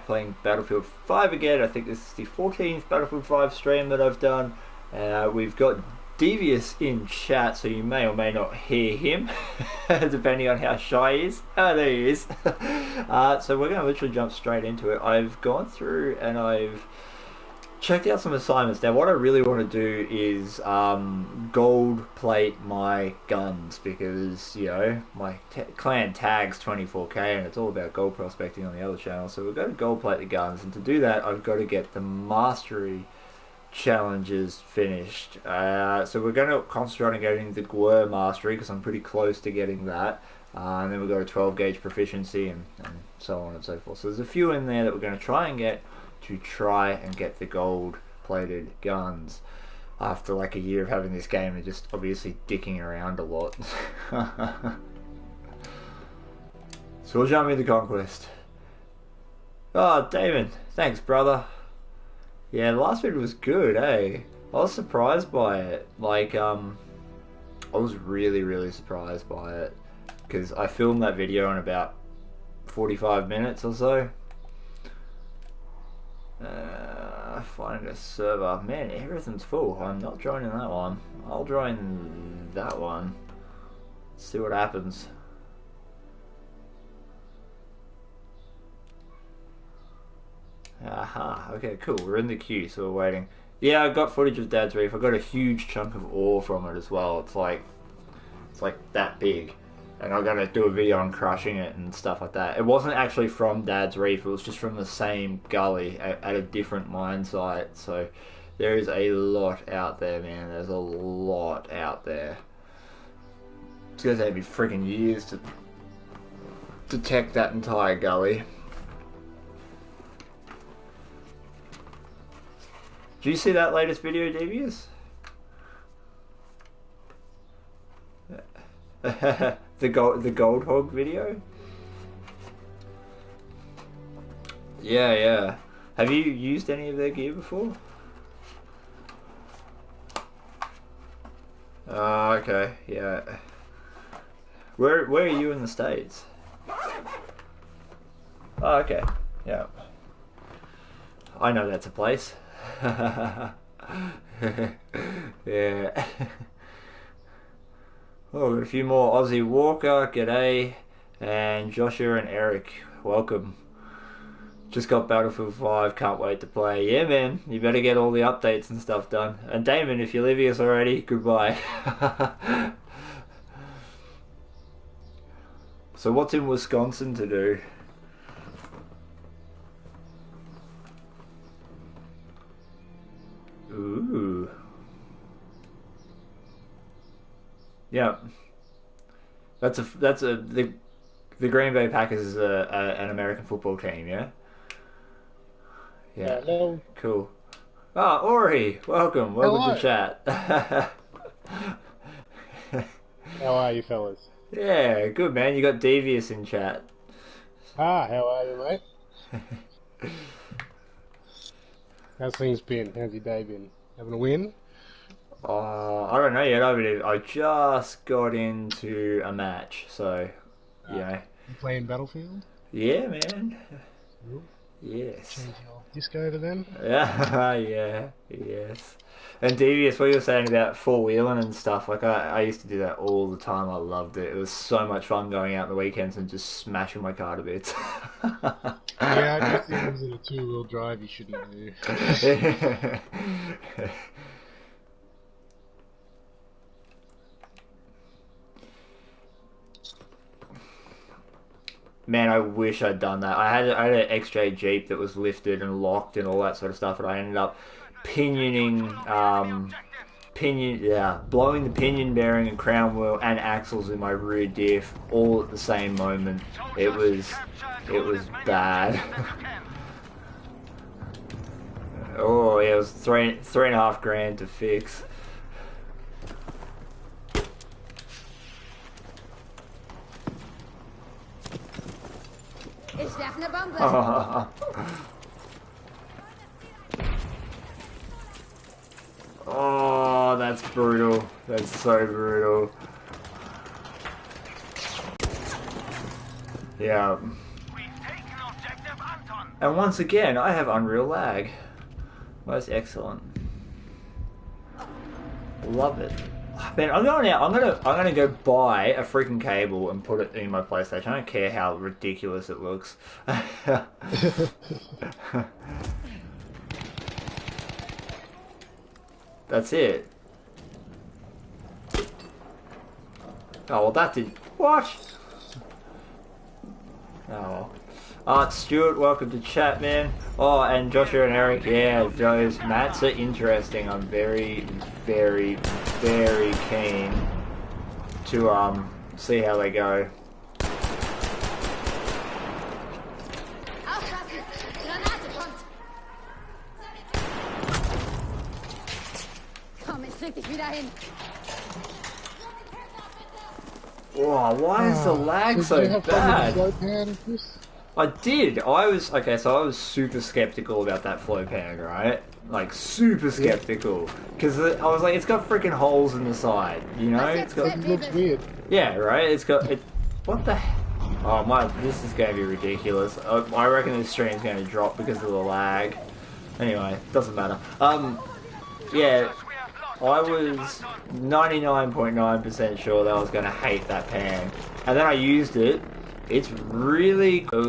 playing Battlefield 5 again. I think this is the 14th Battlefield 5 stream that I've done. We've got Devious in chat, so you may or may not hear him, depending on how shy he is. Oh, there he is. So we're going to literally jump straight into it. I've gone through and I've checked out some assignments. Now what I really want to do is gold plate my guns, because you know my clan tags 24k and it's all about gold prospecting on the other channel, so we're going to gold plate the guns, and to do that I've got to get the mastery challenges finished. So we're going to concentrate on getting the GWR mastery because I'm pretty close to getting that, and then we've got a 12 gauge proficiency and so on and so forth. So there's a few in there that we're going to try and get the gold plated guns after like a year of having this game and just obviously dicking around a lot. So we'll jump into Conquest. Oh, Damon, thanks brother. Yeah, the last video was good, eh? I was surprised by it. Like, I was really surprised by it because I filmed that video in about 45 minutes or so. Find a server. Man, everything's full. I'm not joining that one. I'll join that one. See what happens. Aha, okay, cool. We're in the queue, so we're waiting. Yeah, I got footage of Dad's Reef. I got a huge chunk of ore from it as well. It's like that big. And I'm gonna do a video on crushing it and stuff like that. It wasn't actually from Dad's Reef, it was just from the same gully at a different mine site. So there is a lot out there, man. There's a lot out there. It's gonna take me freaking years to detect that entire gully. Do you see that latest video, Devious? The gold hog video? Yeah. Have you used any of their gear before? Oh, okay, yeah. Where are you in the States? Oh, okay, yeah. I know that's a place. Yeah. Oh, got a few more. Aussie Walker, g'day, and Joshua and Eric, welcome. Just got Battlefield 5, can't wait to play. Yeah, man, you better get all the updates and stuff done. And Damon, if you're leaving us already, goodbye. So what's in Wisconsin to do? Ooh. Yeah, the Green Bay Packers is an American football team, yeah. Yeah, hello. Cool. Ah, Ori, welcome Hello. to chat. How are you, fellas? Yeah, good man. You got Devious in chat. Ah, how are you, mate? How's things been? How's your day been? Having a win? I don't know yet. I just got into a match, so yeah. You playing Battlefield? Yeah, man. Cool. Yes. Change your disco over then? Yeah, yeah, yes. And Devious, what you were saying about four-wheeling and stuff, like I used to do that all the time. I loved it. It was so much fun going out on the weekends and just smashing my car to bits. Yeah, I guess things in a two-wheel drive you shouldn't do. Man, I wish I'd done that. I had an XJ Jeep that was lifted and locked and all that sort of stuff, but I ended up pinioning, blowing the pinion bearing and crown wheel and axles in my rear diff all at the same moment. It was bad. Oh yeah, it was $3.5 grand to fix. Ich werfe eine Bombe. Oh, that's brutal. That's so brutal. Yeah. We've taken objective Anton. And once again, I have Unreal lag. Most excellent. Love it. Man, I'm going out. I'm gonna go buy a freaking cable and put it in my PlayStation. I don't care how ridiculous it looks. That's it. Oh well, that did what? Oh well. Art Stewart, welcome to chat, man. Oh, and Joshua and Eric, yeah, those mats are interesting. I'm very, very, very keen to see how they go. Oh, why is the lag so bad? I did. I was okay. So I was super skeptical about that flow pan, right? Like super skeptical because I was like, it's got freaking holes in the side, you know? It's got. It looks weird. Yeah, right. It's got it. What the? Oh my! This is going to be ridiculous. I reckon this stream's going to drop because of the lag. Anyway, doesn't matter. Yeah. I was 99.9% sure that I was going to hate that pan, and then I used it. It was really quick,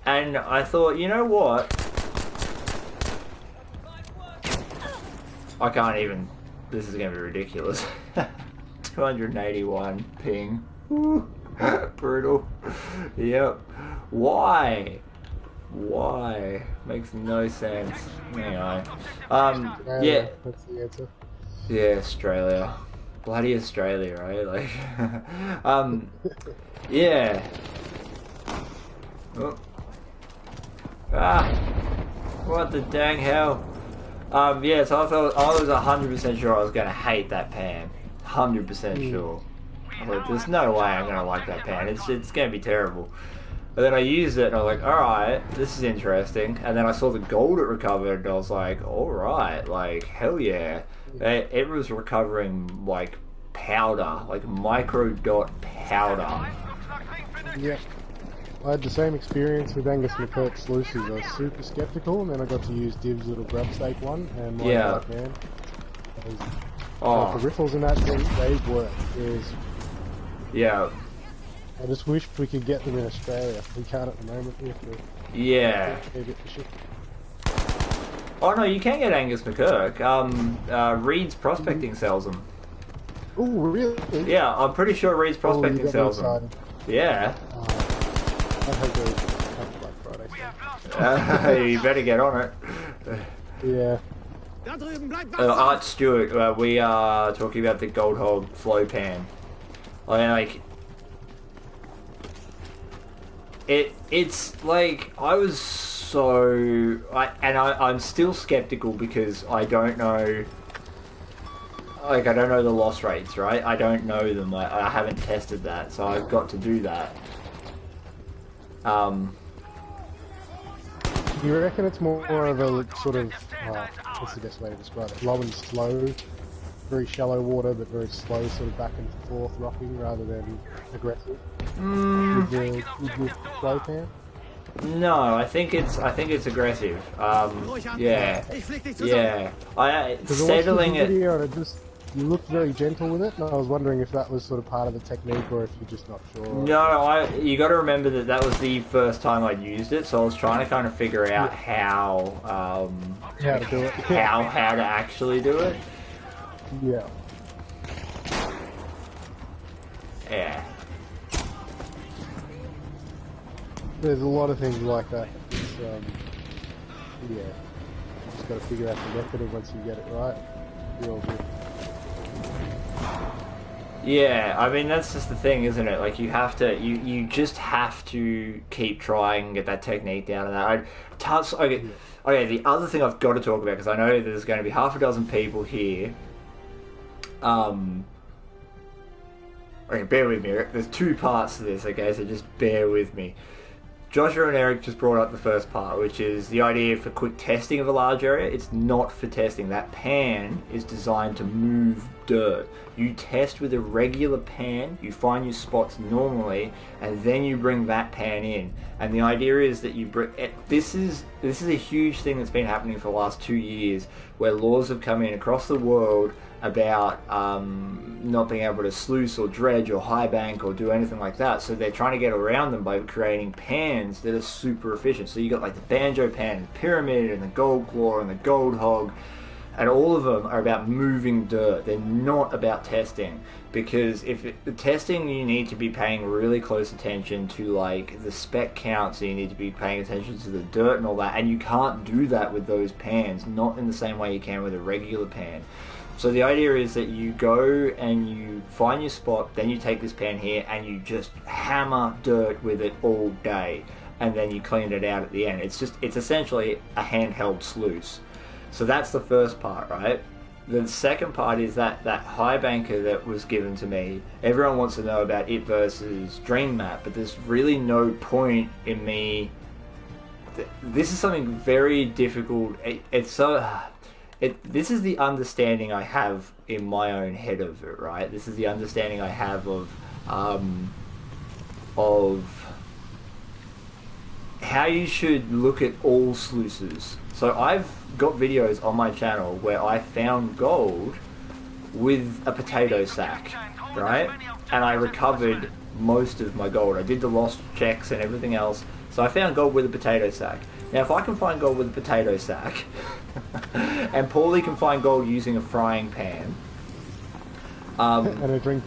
and I thought, you know what? I can't even. This is going to be ridiculous. 281 ping. Woo. Brutal. Yep. Why? Why? Makes no sense. Anyway. Yeah. That's the answer. Yeah, Australia. Bloody Australia, right? Like, yeah. Oh. Ah! What the dang hell? Yeah, so I was 100% sure I was going to hate that pan. 100% sure. I was like, there's no way I'm going to like that pan. It's going to be terrible. But then I used it and I was like, alright, this is interesting. And then I saw the gold it recovered and I was like, alright, like, hell yeah. It was recovering, like, powder, like micro dot powder. Yeah. I had the same experience with Angus McCurk's sluices. I was super skeptical and then I got to use Div's little grub stake one and my Yeah. man. Oh. The riffles and that thing, they work. Yeah. I just wish we could get them in Australia. We can't at the moment. We have to Yeah. Oh no, you can get Angus McCurk. Reed's Prospecting sells them. Oh, really? Yeah, I'm pretty sure Reed's Prospecting sells them. Yeah. I hope they have Black Friday. You better get on it. Yeah. Art Stewart, we are talking about the Gold Hog flow pan. I mean, like, it's like, I was so, I'm still skeptical because I don't know, like, I don't know the loss rates, right? I don't know them, I haven't tested that, so I've got to do that. You reckon it's more of a sort of, what's the best way to describe it? Low and slow, very shallow water, but very slow, sort of back and forth rocking rather than aggressive. With the flow pan? No, I think it's aggressive. Yeah, yeah. Settling it. Video and you looked very gentle with it, and I was wondering if that was sort of part of the technique or if you're just not sure. No, you got to remember that was the first time I'd used it, so I was trying to kind of figure out how to do it. how to actually do it. Yeah. Yeah. There's a lot of things like that. It's, yeah. You just got to figure out the method, and once you get it right, you're all good. Yeah, I mean that's just the thing, isn't it? Like you have to, you just have to keep trying and get that technique down. And that okay. The other thing I've got to talk about, because I know there's going to be half a dozen people here. Okay, bear with me. There's two parts to this, okay? So just bear with me. Joshua and Eric just brought up the first part, which is the idea for quick testing of a large area. It's not for testing. That pan is designed to move dirt. You test with a regular pan, you find your spots normally, and then you bring that pan in. And the idea is that you bring... This is a huge thing that's been happening for the last 2 years, where laws have come in across the world about not being able to sluice or dredge or high bank or do anything like that. So they're trying to get around them by creating pans that are super efficient. So you got like the banjo pan, the pyramid, and the gold claw, and the gold hog. And all of them are about moving dirt. They're not about testing, because the testing, you need to be paying really close attention to like the spec count, so you need to be paying attention to the dirt and all that, and you can't do that with those pans, not in the same way you can with a regular pan. So the idea is that you go and you find your spot, then you take this pan here and you just hammer dirt with it all day, and then you clean it out at the end. It's essentially a handheld sluice. So that's the first part, right? The second part is that high banker that was given to me. Everyone wants to know about it versus Dream Map, but there's really no point in me... This is something very difficult. This is the understanding I have in my own head of it, right? This is the understanding I have of how you should look at all sluices. So I've got videos on my channel where I found gold with a potato sack, right? And I recovered most of my gold. I did the lost checks and everything else. So I found gold with a potato sack. Now if I can find gold with a potato sack, and Paulie can find gold using a frying pan, and a drink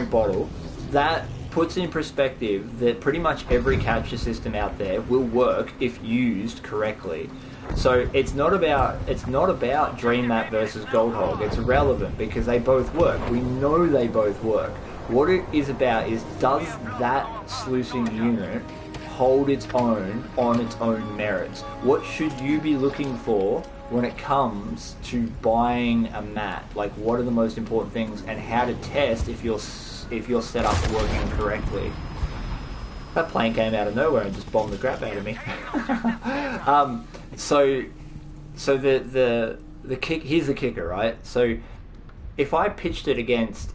bottle, that puts in perspective that pretty much every capture system out there will work if used correctly. So it's not about Dream Map versus Gold Hog. It's irrelevant because they both work. We know they both work. What it is about is, does that sluicing unit hold its own on its own merits? What should you be looking for when it comes to buying a mat? Like, what are the most important things, and how to test if your setup's working correctly? That plane came out of nowhere and just bombed the crap out of me. So the kick, here's the kicker, right? So if I pitched it against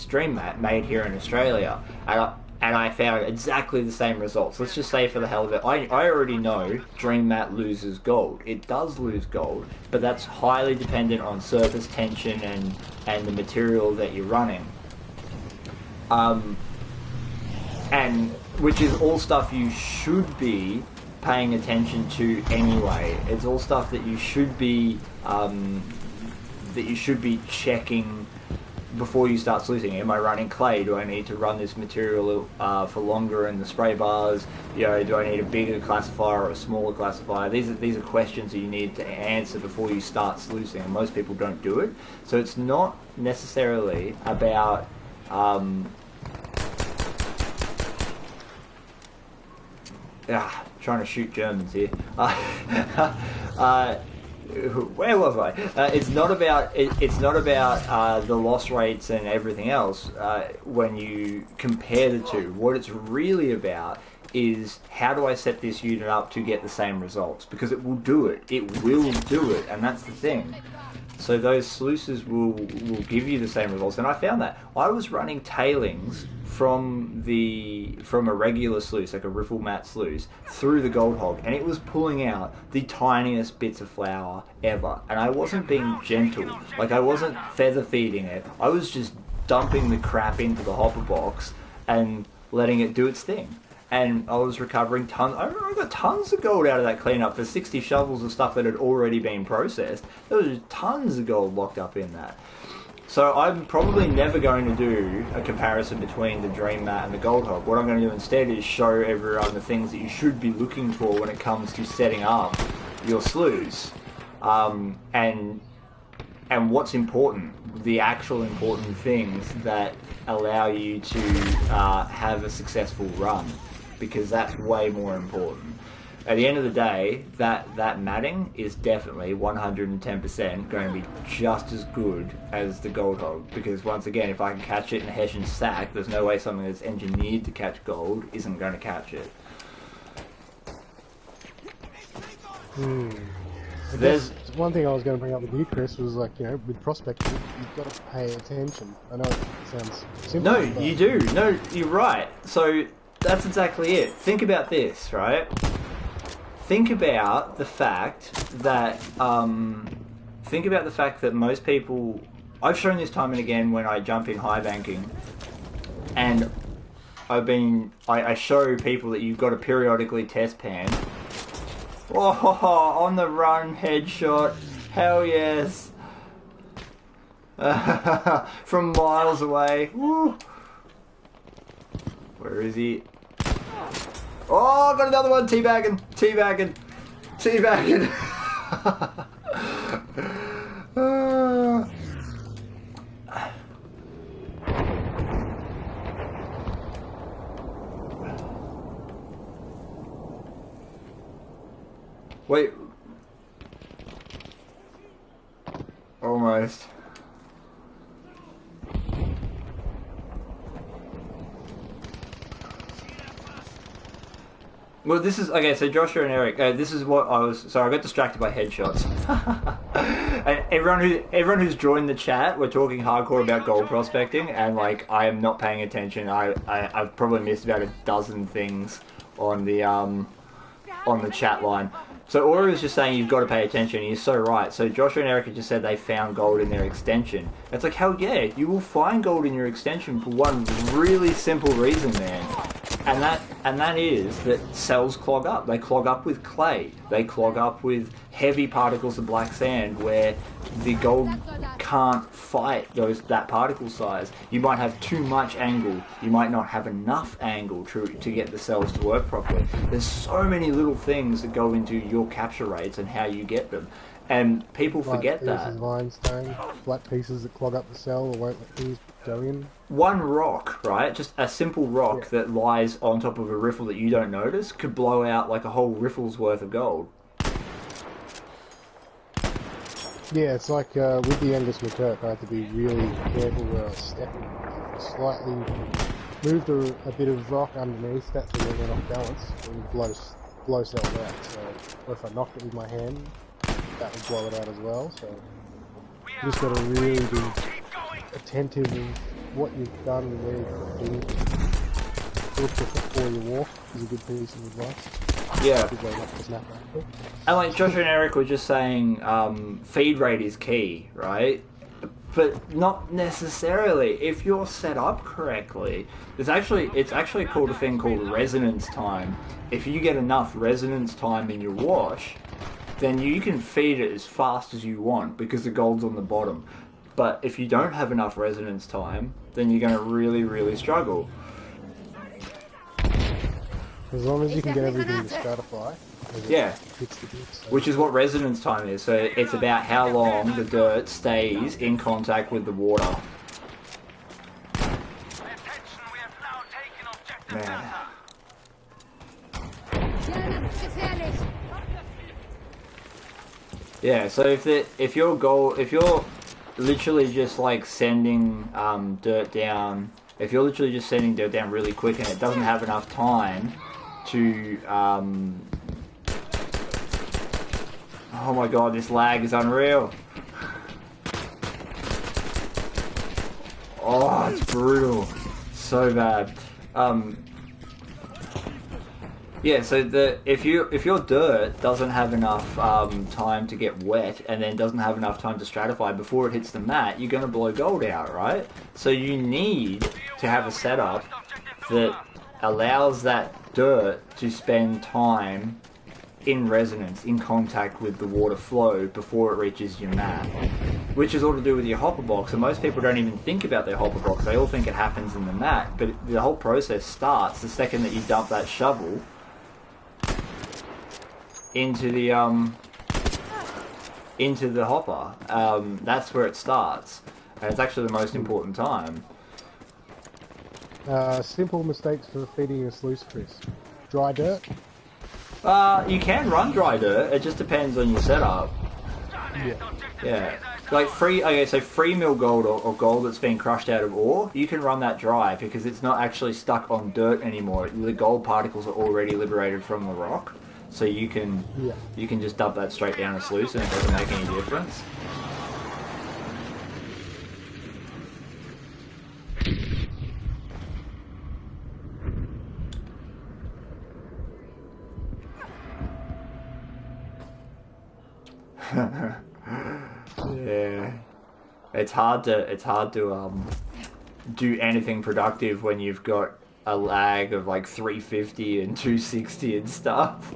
Dream Map made here in Australia, and I found exactly the same results. Let's just say, for the hell of it, I already know Dream Mat loses gold. It does lose gold, but that's highly dependent on surface tension and the material that you're running. And which is all stuff you should be paying attention to anyway. It's all stuff that you should be checking before you start sluicing. Am I running clay? Do I need to run this material for longer in the spray bars? You know, do I need a bigger classifier or a smaller classifier? These are questions that you need to answer before you start sluicing, and most people don't do it. So it's not necessarily about trying to shoot Germans here. Where was I? It's not about the loss rates and everything else when you compare the two. What it's really about is, how do I set this unit up to get the same results? Because it will do it. It will do it, and that's the thing. So those sluices will give you the same results. And I found that I was running tailings from a regular sluice, like a riffle mat sluice, through the Gold Hog, and it was pulling out the tiniest bits of flour ever. And I wasn't being gentle, like I wasn't feather feeding it. I was just dumping the crap into the hopper box and letting it do its thing. And I was recovering tons. I got tons of gold out of that cleanup for 60 shovels of stuff that had already been processed. There was tons of gold locked up in that. So I'm probably never going to do a comparison between the Dream Mat and the Gold Hog. What I'm going to do instead is show everyone the things that you should be looking for when it comes to setting up your sluice. And what's important, the actual important things that allow you to have a successful run, because that's way more important. At the end of the day, that matting is definitely 110% going to be just as good as the Gold Hog, because once again, if I can catch it in a Hessian sack, there's no way something that's engineered to catch gold isn't going to catch it. I guess one thing I was going to bring up with you, Chris, was like, you know, with prospecting, you've got to pay attention. I know it sounds simple. No, you do. No, you're right. So that's exactly it. Think about this, right? Think about the fact that most people. I've shown this time and again when I jump in high banking, and I show people that you've got to periodically test pan. Oh, on the run headshot. Hell yes. From miles away. Woo. Where is he? Oh, got another one. Teabagging. Teabagging. Teabagging. Wait. Almost. Well, this is okay. So Joshua and Eric, this is what I was. Sorry, I got distracted by headshots. And everyone who's joined the chat, we're talking hardcore about gold prospecting, and like I am not paying attention. I've probably missed about a dozen things on the chat line. So Aura is just saying you've got to pay attention. He's so right. So Joshua and Erica just said they found gold in their extension. It's like, hell yeah, you will find gold in your extension for one really simple reason, man. And that is that cells clog up. They clog up with clay. They clog up with heavy particles of black sand where the gold can't fight that particle size. You might have too much angle. You might not have enough angle to get the cells to work properly. There's so many little things that go into your capture rates and how you get them. And people forget that. Limestone, flat pieces that clog up the cell or won't let things go in. One rock, right? Just a simple rock that lies on top of a riffle that you don't notice could blow out like a whole riffle's worth of gold. Yeah, it's like with the Angus McCurk, I had to be really careful where I was stepping. Slightly moved a bit of rock underneath that so it went off balance and blow cells out. So, or if I knocked it with my hand, that would blow it out as well. So you just got to really be attentive of what you've done and where you've been. Look before you walk is a good piece of advice. Yeah. And like Joshua and Eric were just saying, feed rate is key, right? But not necessarily. If you're set up correctly, it's actually called a thing called resonance time. If you get enough resonance time in your wash, then you can feed it as fast as you want because the gold's on the bottom. But if you don't have enough resonance time, then you're going to really, really struggle. As long as you can get everything to stratify. Yeah. Which is what resonance time is. So it's about how long the dirt stays in contact with the water. Man. Yeah, so if you're literally just like sending dirt down, if you're literally just sending dirt down really quick and it doesn't have enough time to oh my god, this lag is unreal. Oh, it's brutal. So bad. Yeah, so if your dirt doesn't have enough time to get wet and then doesn't have enough time to stratify before it hits the mat, you're going to blow gold out, right? So you need to have a setup that allows that dirt to spend time in resonance, in contact with the water flow before it reaches your mat. Which is all to do with your hopper box, and most people don't even think about their hopper box. They all think it happens in the mat, but the whole process starts the second that you dump that shovel into the hopper. That's where it starts, and it's actually the most important time. Simple mistakes for feeding a sluice, Chris. Dry dirt. You can run dry dirt. It just depends on your setup. Yeah. Like free mill gold or gold that's been crushed out of ore, you can run that dry because it's not actually stuck on dirt anymore. The gold particles are already liberated from the rock. so you can just dump that straight down a sluice and it doesn't make any difference. Yeah, it's hard to do anything productive when you've got a lag of like 350 and 260 and stuff.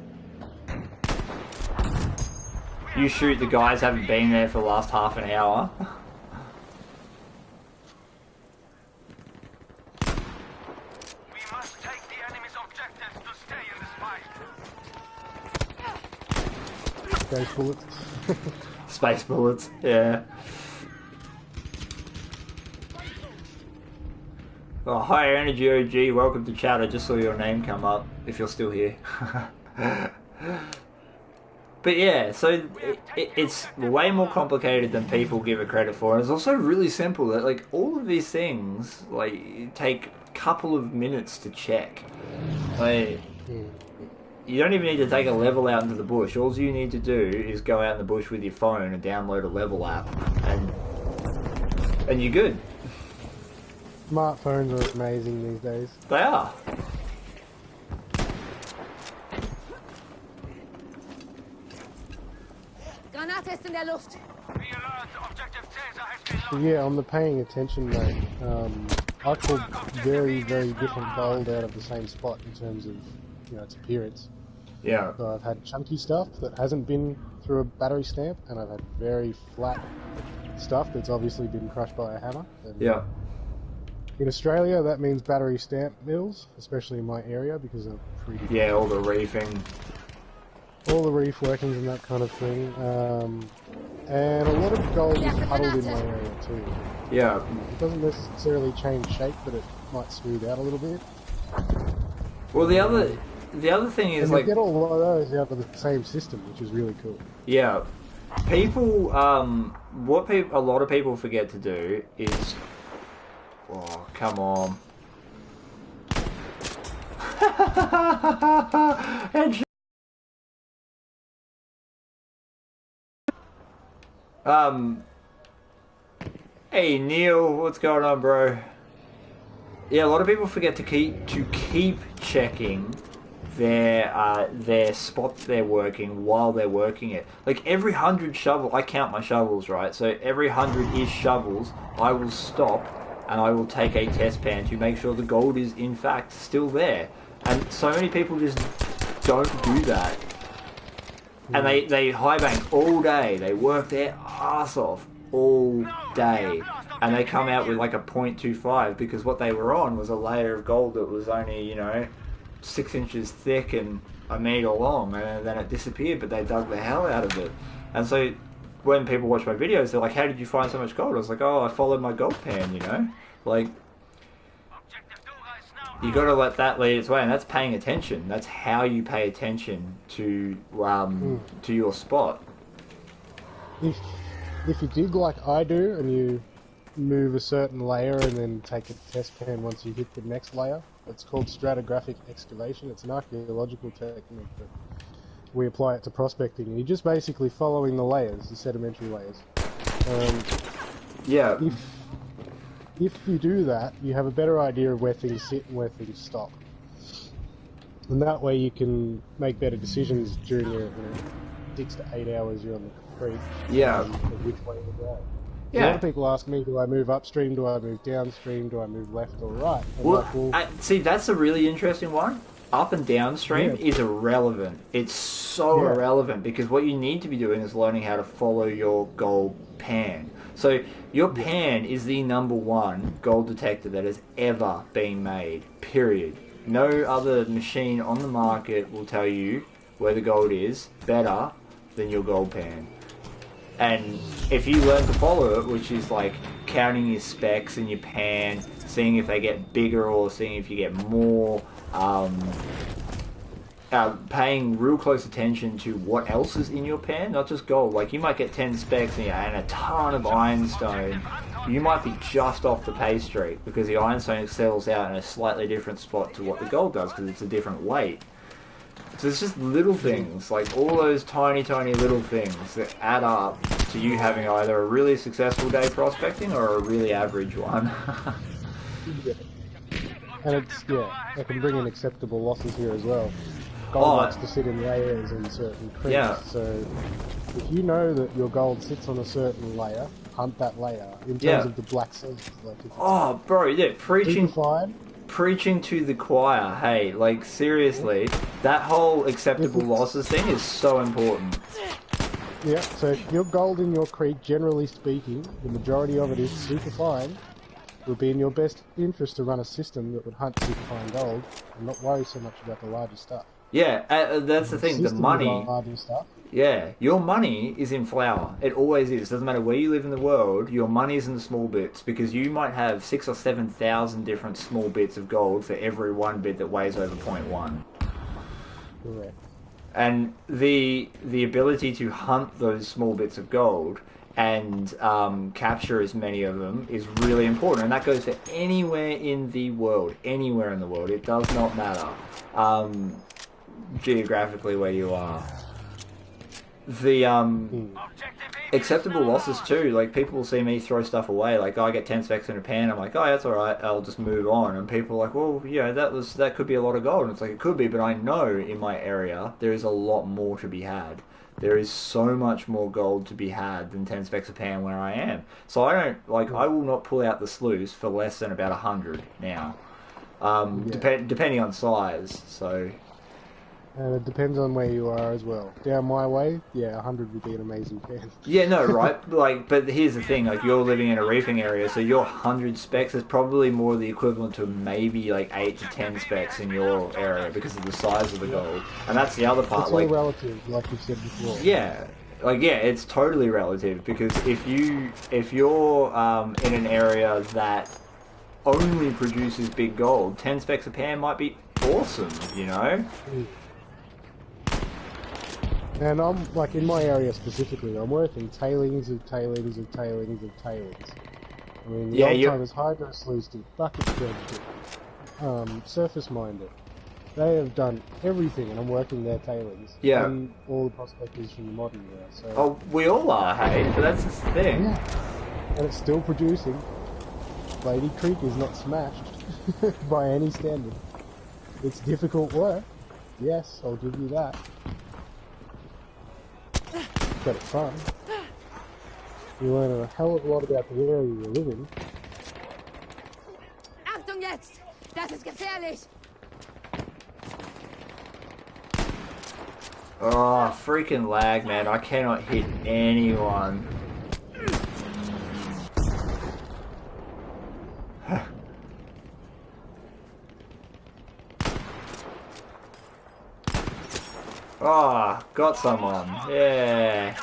You shoot, the guys haven't been there for the last half an hour. We must take the enemy's objectives to stay in this fight. Space bullets. Space bullets, yeah. Oh, hi Energy OG, welcome to chat. I just saw your name come up, if you're still here. But yeah, so it's way more complicated than people give it credit for. And it's also really simple that like all of these things like take a couple of minutes to check. Like, you don't even need to take a level out into the bush. All you need to do is go out in the bush with your phone and download a level app, and you're good. Smartphones are amazing these days. They are. Granate in der Luft. Be alert, objective Caesar has been lost. Yeah, on the paying attention note, I pulled very, very different gold out of the same spot in terms of, its appearance. Yeah. So I've had chunky stuff that hasn't been through a battery stamp, and I've had very flat stuff that's obviously been crushed by a hammer. And Yeah. in Australia, that means battery stamp mills, especially in my area, because they're pretty... Yeah, all the reefing. All the reef workings and that kind of thing. And a lot of gold is puddled in my area too. Yeah. It doesn't necessarily change shape, but it might smooth out a little bit. Well, the other thing is And like you get all of those out of the same system, which is really cool. yeah, people what a lot of people forget to do is come on. And hey Neil, what's going on, bro? Yeah, a lot of people forget to keep checking their spots they're working while they're working it. Like every 100 shovel, I count my shovels, right? So every 100-ish shovels, I will stop and I will take a test pan to make sure the gold is in fact still there. And so many people just don't do that. And they high bank all day. They work their ass off all day. And they come out with like a 0.25 because what they were on was a layer of gold that was only, 6 inches thick and a meter long, and then it disappeared, but they dug the hell out of it. And so when people watch my videos, they're like, how did you find so much gold? I was like, oh, I followed my gold pan, Like, you got to let that lead its way, and that's paying attention. That's how you pay attention to your spot. If you dig like I do, and you move a certain layer and then take a test pan once you hit the next layer, it's called stratigraphic excavation. It's an archaeological technique, but we apply it to prospecting. You're just basically following the layers, the sedimentary layers. Yeah. If you do that, you have a better idea of where things sit and where things stop. And that way you can make better decisions during your 6 to 8 hours you're on the creek. Yeah. Of which way to go. Yeah. A lot of people ask me, do I move upstream, do I move downstream, do I move left or right? See, that's a really interesting one. Up and downstream is irrelevant. It's so irrelevant because what you need to be doing is learning how to follow your gold pan. So your pan is the #1 gold detector that has ever been made, period. No other machine on the market will tell you where the gold is better than your gold pan. And if you learn to follow it, which is like counting your specs in your pan, seeing if they get bigger or seeing if you get more, paying real close attention to what else is in your pan, not just gold. Like you might get 10 specs and a ton of ironstone. You might be just off the pay streak because the ironstone settles out in a slightly different spot to what the gold does because it's a different weight. So it's just little things, like all those tiny little things that add up to you having either a really successful day prospecting or a really average one. Yeah. And it's, they can bring in acceptable losses here as well. Gold likes to sit in layers in certain creeks, so if you know that your gold sits on a certain layer, hunt that layer in terms of the black seeds. Like if it's bro, yeah, fine, preaching to the choir. Hey, like seriously, that whole acceptable losses thing is so important. Yeah, so if your gold in your creek, generally speaking, the majority of it is super fine, it would be in your best interest to run a system that would hunt super fine gold and not worry so much about the larger stuff. Yeah, that's the thing, the money... Stuff. Yeah, your money is in flour. It always is. Doesn't matter where you live in the world, your money is in the small bits, because you might have 6,000 or 7,000 different small bits of gold for every one bit that weighs over 0.1. Correct. And the ability to hunt those small bits of gold and capture as many of them is really important, and that goes for anywhere in the world. Anywhere in the world. It does not matter geographically where you are. The acceptable losses too, like people will see me throw stuff away, like I get 10 specs in a pan, I'm like, oh that's alright, I'll just move on, and people are like, well yeah, that could be a lot of gold, and it's like, it could be, but I know in my area there is a lot more to be had. There is so much more gold to be had than 10 specs a pan where I am. So I will not pull out the sluice for less than about 100 now, depending on size, so... And it depends on where you are as well. Down my way, 100 would be an amazing pan. Yeah, no, right? Like, but here's the thing, like, you're living in a reefing area, so your 100 specs is probably more the equivalent to maybe, like, 8 to 10 specs in your area because of the size of the gold. And that's the other part. It's all relative, like you said before. Yeah. Like, yeah, it's totally relative, because if you're in an area that only produces big gold, 10 specs a pan might be awesome, you know? And I'm, like, in my area specifically, I'm working tailings of tailings of tailings of tailings. I mean, the old timers hydro sluiced it, bucket dredged it, surface mined it. They have done everything, and I'm working their tailings. Yeah. And all the prospectors from the modern era, so... Oh, we all are, hey? But that's the thing. Yeah. And it's still producing. Lady Creek is not smashed, by any standard. It's difficult work. Yes, I'll give you that. But it's fun. You learn a hell of a lot about the area you live in. Achtung jetzt! Das ist gefährlich! Oh, freaking lag, man. I cannot hit anyone. Oh, got someone. Yeah.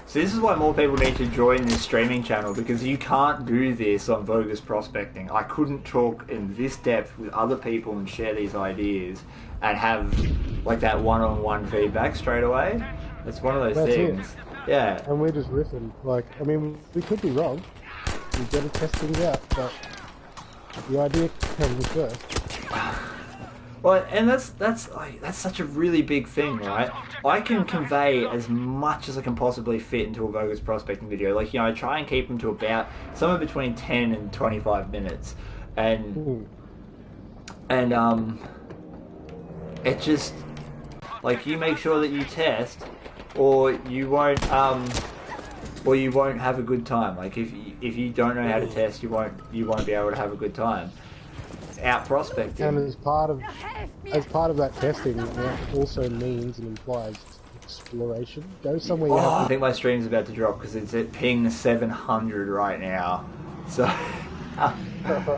So this is why more people need to join this streaming channel, because you can't do this on Bogus Prospecting. I couldn't talk in this depth with other people and share these ideas and have like that one-on-one feedback straight away. It's one of those things. Yeah. And we're just riffing. Like, I mean, we could be wrong. We gotta test things out, but the idea comes first. Well, and that's such a really big thing, right? I can convey as much as I can possibly fit into a bogus prospecting video. Like, you know, I try and keep them to about somewhere between 10 and 25 minutes, and it just, like, you make sure that you test, or you won't have a good time. Like, if you don't know how to test, you won't be able to have a good time out prospecting. And as part of that testing, that also means and implies exploration. Go somewhere. I think my stream's about to drop because it's at ping 700 right now. So